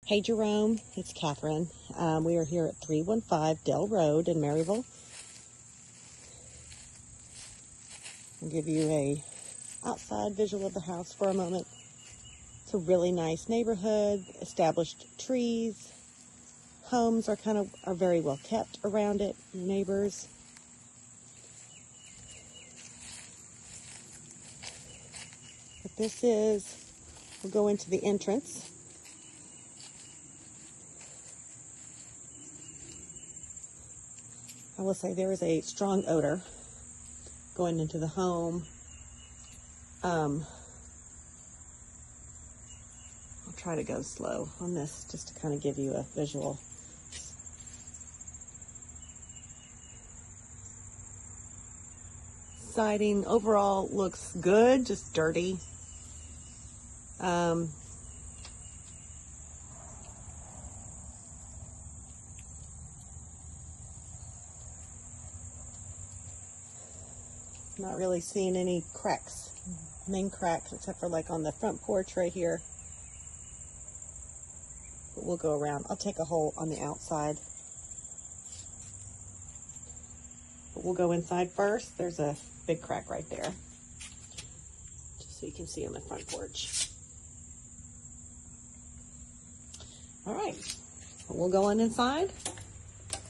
Hey Jerome, it's Catherine. We are here at 315 Dell Road in Maryville. I'll give you a outside visual of the house for a moment. It's a really nice neighborhood, established trees. Homes are very well kept around it, neighbors. But we'll go into the entrance. I will say there is a strong odor going into the home. I'll try to go slow on this just to kind of give you a visual. Siding overall looks good, just dirty. Not really seeing any cracks, main cracks, except for like on the front porch right here. But we'll go around. I'll take a hole on the outside. But we'll go inside first. There's a big crack right there, just so you can see on the front porch. All right, we'll go on inside.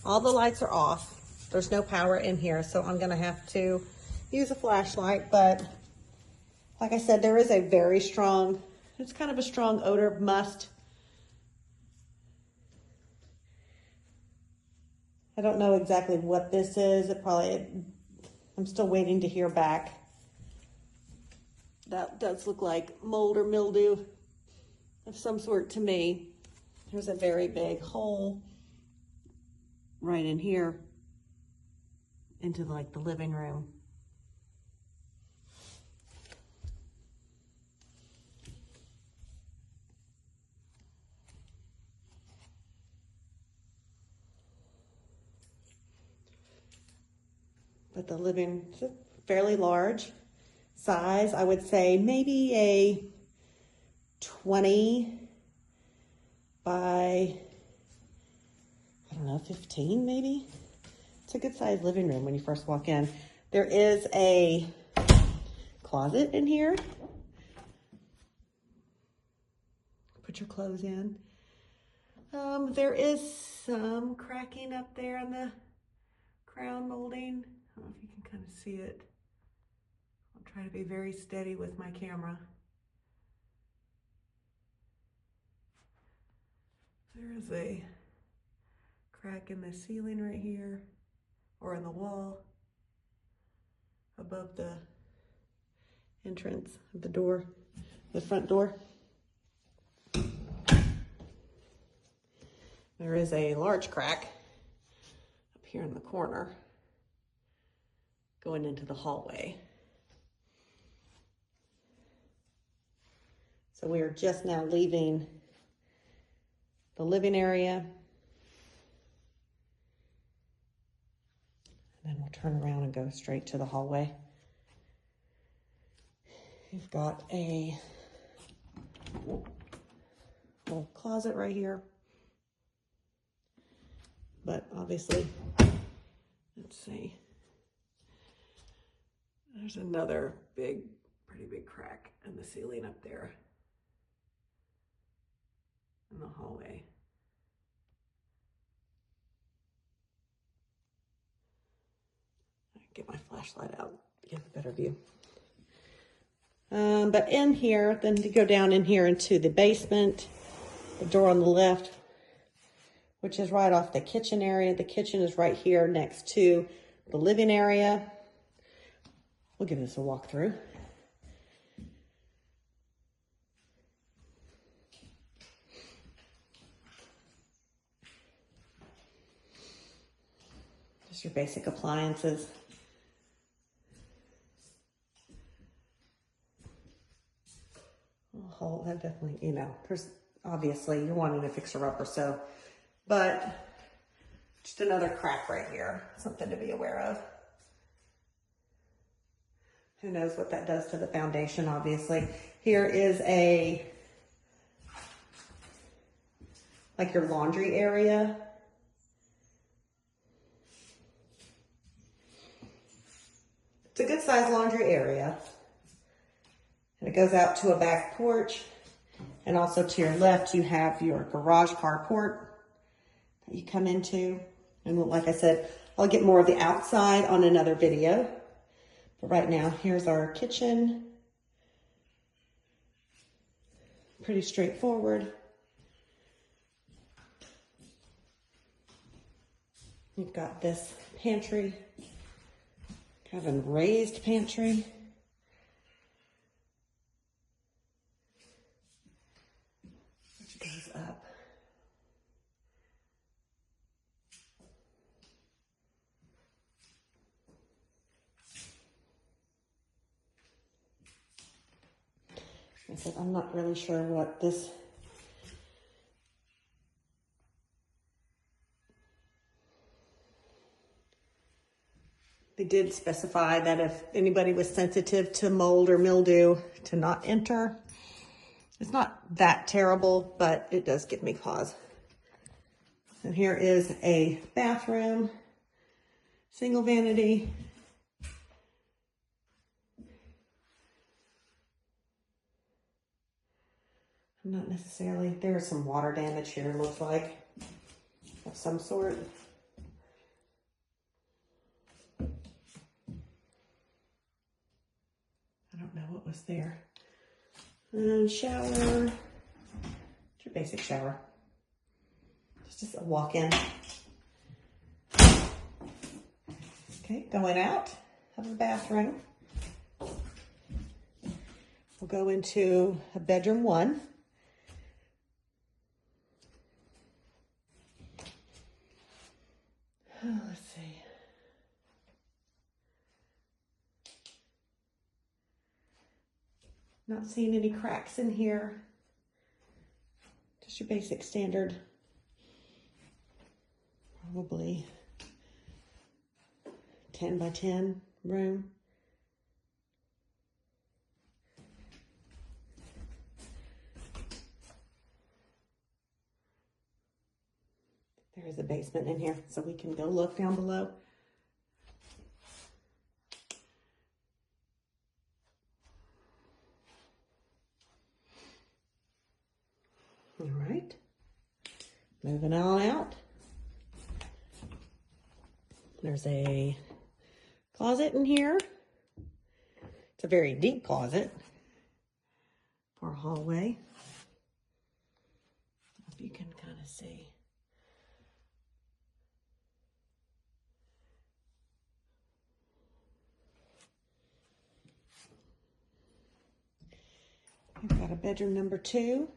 All the lights are off. There's no power in here, so I'm gonna have to use a flashlight, but like I said, there is a very strong, it's kind of a strong odor, must. I don't know exactly what this is. I'm still waiting to hear back. That does look like mold or mildew of some sort to me. There's a very big hole right in here into like the living room. But the living is a fairly large size. I would say maybe a 20 by, 15 maybe. It's a good sized living room when you first walk in. There is a closet in here. Put your clothes in. There is some cracking up there in the crown molding. I don't know if you can kind of see it. I'll try to be very steady with my camera. There is a crack in the ceiling right here, or in the wall above the entrance of the door, the front door. There is a large crack up here in the corner going into the hallway. So we are just now leaving the living area. And then we'll turn around and go straight to the hallway. We've got a little closet right here. But obviously, let's see. There's another pretty big crack in the ceiling up there in the hallway. Get my flashlight out to get a better view. But in here, then to go down in here into the basement, the door on the left, which is right off the kitchen area. The kitchen is right here next to the living area. We'll give this a walkthrough. Just your basic appliances. Oh, that definitely, there's obviously you're wanting to fix her up or so, but just another crack right here, something to be aware of. Who knows what that does to the foundation, obviously. Here is a like your laundry area. It's a good sized laundry area. And it goes out to a back porch. And also to your left, you have your garage carport that you come into. And like I said, I'll get more of the outside on another video. But right now, here's our kitchen. Pretty straightforward. You've got this pantry, kind of a raised pantry. Which goes up. I said, I'm not really sure what this they did specify that if anybody was sensitive to mold or mildew to not enter. It's not that terrible, but it does give me pause. And here is a bathroom, single vanity. Not necessarily, there's some water damage here, looks like, of some sort. I don't know what was there. And shower, it's your basic shower. It's just a walk-in. Okay, going out of the bathroom. We'll go into a bedroom 1. Oh, let's see. Not seeing any cracks in here. Just your basic standard, probably 10 by 10 room. There is a basement in here, so we can go look down below. All right, moving on out. There's a closet in here. It's a very deep closet for a hallway. If you can kind of see. We've got a bedroom number 2.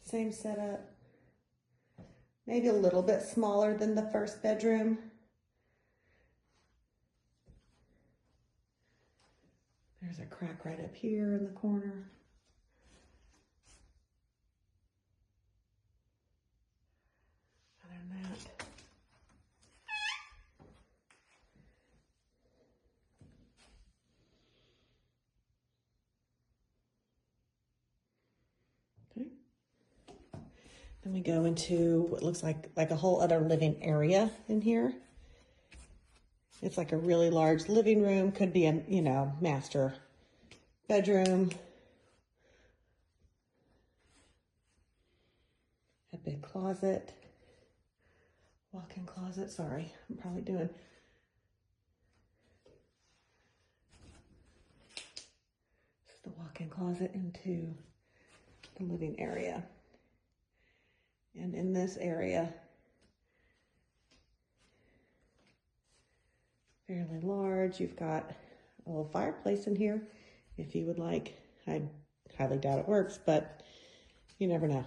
Same setup. Maybe a little bit smaller than the first bedroom. There's a crack right up here in the corner. Other than that, okay. Then we go into what looks like a whole other living area in here. It's like a really large living room, could be a, you know, master bedroom. A big closet, walk-in closet, sorry, I'm probably doing. This is the walk-in closet into the living area. And in this area, fairly large. You've got a little fireplace in here if you would like. I highly doubt it works, but you never know.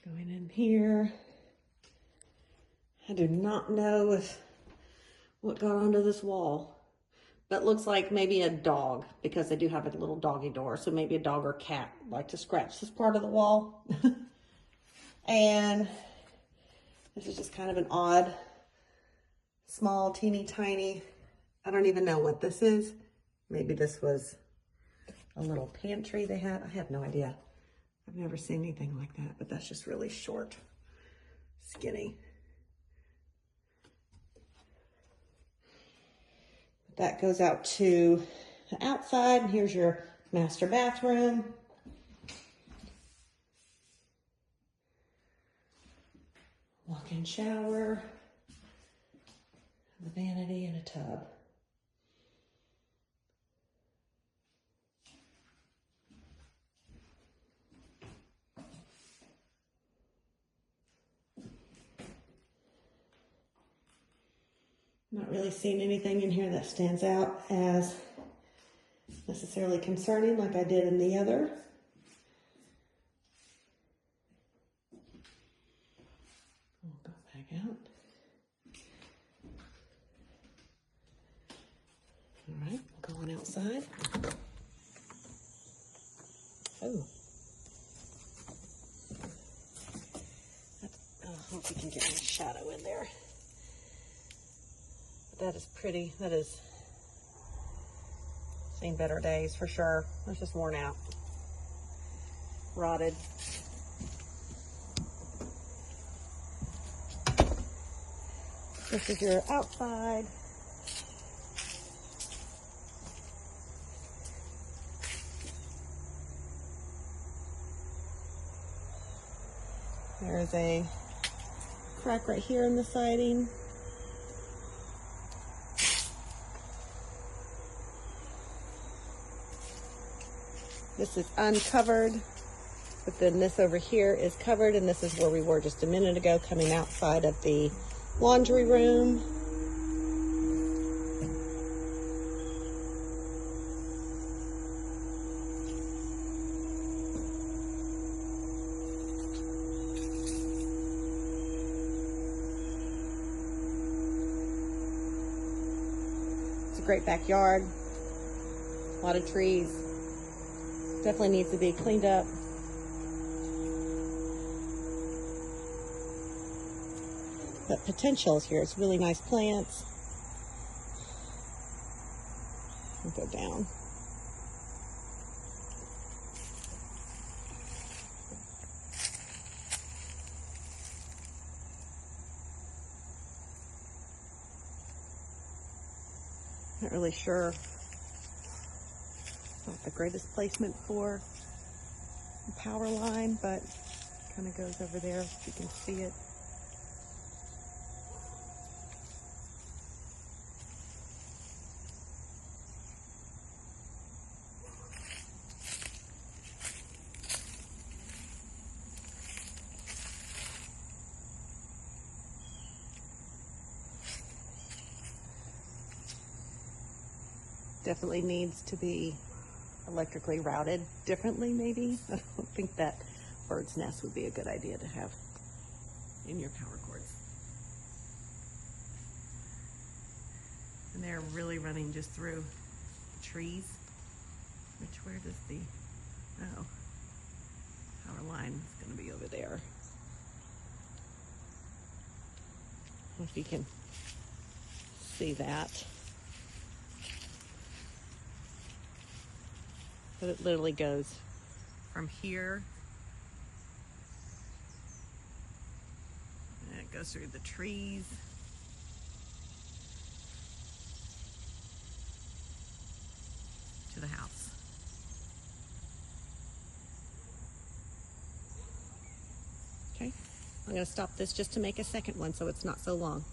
Going in here. I do not know what got onto this wall, That looks like maybe a dog, because they do have a little doggy door. So maybe a dog or cat like to scratch this part of the wall. And this is just kind of an odd, small, teeny tiny, I don't even know what this is. Maybe this was a little pantry they had. I have no idea. I've never seen anything like that, but that's just really short, skinny. That goes out to the outside. Here's your master bathroom. Walk-in shower, the vanity, and a tub. Not really seeing anything in here that stands out as necessarily concerning like I did in the other. We'll go back out. All right, going outside. Oh. I hope you can get my shadow in there. That is pretty. That is seen better days for sure. It's just worn out, rotted. This is your outside. There's a crack right here in the siding. This is uncovered, but then this over here is covered, and this is where we were just a minute ago, coming outside of the laundry room. It's a great backyard, a lot of trees. Definitely needs to be cleaned up. But potentials here, it's really nice plants. I'll go down. Not really sure. Not the greatest placement for the power line, but kind of goes over there if you can see it. Definitely needs to be electrically routed differently, maybe. I don't think that bird's nest would be a good idea to have in your power cords. And they're really running just through the trees. Where does the, oh, power line is going to be over there. If you can see that. But it literally goes from here, and it goes through the trees, to the house. Okay, I'm going to stop this just to make a second one so it's not so long.